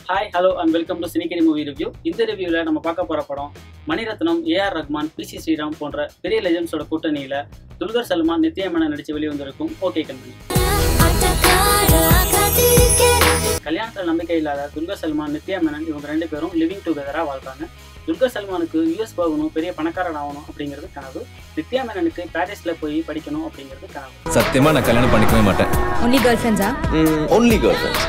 Hi, hello and welcome to Cinekeri Movie Review. இந்த ரிவ்யூல நம்ம பார்க்க போற படம் மணிரத்னம், ஏஆர் ரஹ்மான், பிசி ஸ்ரீராம் போன்ற பெரிய லெஜெண்ட்ஸோட கூட்டணியில துல்கர் சல்மான், நித்யா மேனன் நடிச்சு வெளிவந்திருக்கும் ஓகே கண்மணி. கல்யாணத்துல நம்பிக்கை இல்லாத துல்கர் சல்மான், நித்யா மேனன் இவங்க ரெண்டு பேரும் லிவிங் டுகெதரா வாழ்றாங்க. துல்கர் சல்மானுக்கு யூஎஸ் போகணும், பெரிய பணக்காரன் ஆகணும் அப்படிங்கிறது கனவு. நித்யா மேனனுக்கு பாரிஸ்ல போய் படிக்கணும் அப்படிங்கிறது கனவு. சத்தியமா நான் கல்யாணம் பண்ணிக்கவே மாட்டேன். only girlfriends-ஆ? only girlfriends.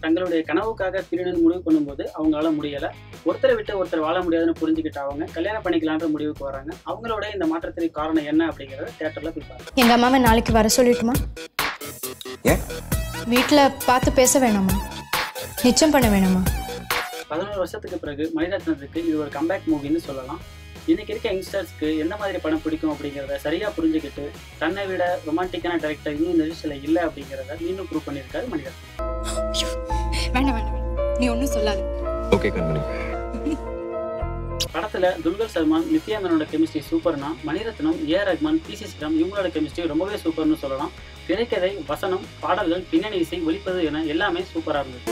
தங்களுடைய கனவுக்காக பிரிணுன்னு முடிவு பண்ணும்போது அவங்களால முடியல. ஒருத்தரை விட்டு ஒருத்தர் வாழ முடியாதுன்னு புரிஞ்சுக்கிட்டு அவங்க கல்யாணம் பண்ணிக்கலான்ற முடிவுக்கு வராங்க. அவங்களோட இந்த மாற்றத்துக்கு காரணம் என்ன அப்படிங்கறத தியேட்டர்ல போய் பாருங்க. எங்க அம்மாவை நாளைக்கு வர சொல்லிட்டுமா? ஏன்? வீட்டுல பார்த்து பேச வேணாமா? நிச்சயம் பண்ண வேணாமா? 11 வருஷத்துக்கு பிறகு மணிரத்னத்துக்கு இது ஒரு கம்பேக் மூவின்னு சொல்லலாம். இன்னைக்கு இருக்க யங்ஸ்டர்ஸ்க்கு எந்த மாதிரி படம் பிடிக்கும் அப்படிங்கிறத சரியா புரிஞ்சுக்கிட்டு தன்னை விட ரொமான்டிக்கான டைரக்டர் இன்னும் இந்த லிஸ்ட்ல இல்லை அப்படிங்கிறத இன்னும் ப்ரூவ் பண்ணியிருக்காரு மணிரத்னம். வேண்டாம் வேண்டாம், நீ ஒன்றும் சொல்லாது. ஓகே கண்மணி. படத்துல துல்கர் சல்மான், நித்யா மேனனோட கெமிஸ்ட்ரி சூப்பர்னா, மணிரத்னம், ஏஆர் ரஹ்மான், பிசி ஸ்ரீராம் இவங்களோட கெமிஸ்ட்ரி ரொம்பவே சூப்பர்னு சொல்லலாம். திரைக்கதை, வசனம், பாடல்கள், பின்னணி இசை, ஒளிப்பது என எல்லாமே சூப்பரா இருந்தது.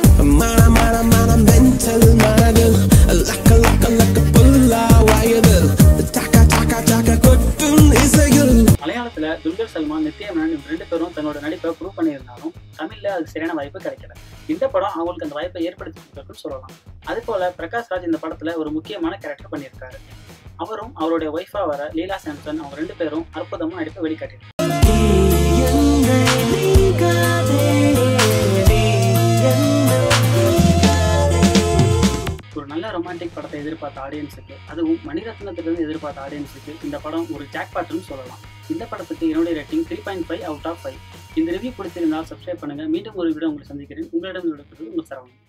மலையாளத்துல துல்கர் சல்மான், நித்யா மேனன் இவங்க ரெண்டு பேரும் தன்னோட நடிப்பை ப்ரூவ் பண்ணியிருந்தாலும் தமிழ்ல அதுக்கு சரியான வாய்ப்பு கிடைக்கல. இந்த படம் அவங்களுக்கு அந்த வாய்ப்பை ஏற்படுத்தி கொடுத்துருக்குன்னு சொல்லலாம். அது போல பிரகாஷ் ராஜ் இந்த படத்துல ஒரு முக்கியமான கேரக்டர் பண்ணியிருக்காரு. அவரும் அவருடைய ஒய்ஃபா வர லீலா சாம்சன் அவங்க ரெண்டு பேரும் அற்புதமா நடிப்பை வெளிக்காட்டியிருக்காங்க. ஒரு நல்ல ரொமான்டிக் படத்தை எதிர்பார்த்த ஆடியன்ஸுக்கு, அதுவும் மணிரத்னத்திலிருந்து எதிர்பார்த்த ஆடியன்ஸுக்கு இந்த படம் ஒரு ஜாக்பாட்னு சொல்லலாம். இந்த படத்துக்கு என்னுடைய ரேட்டிங் 3.5 out of 5. இந்த ரிவ்யூ பிடிச்சிருந்தால் சப்ஸ்கிரைப் பண்ணுங்க. மீண்டும் ஒரு வீடியோ உங்களை சந்திக்கிறேன். உங்களிடம் விடுவது உங்கள் சரவணன்.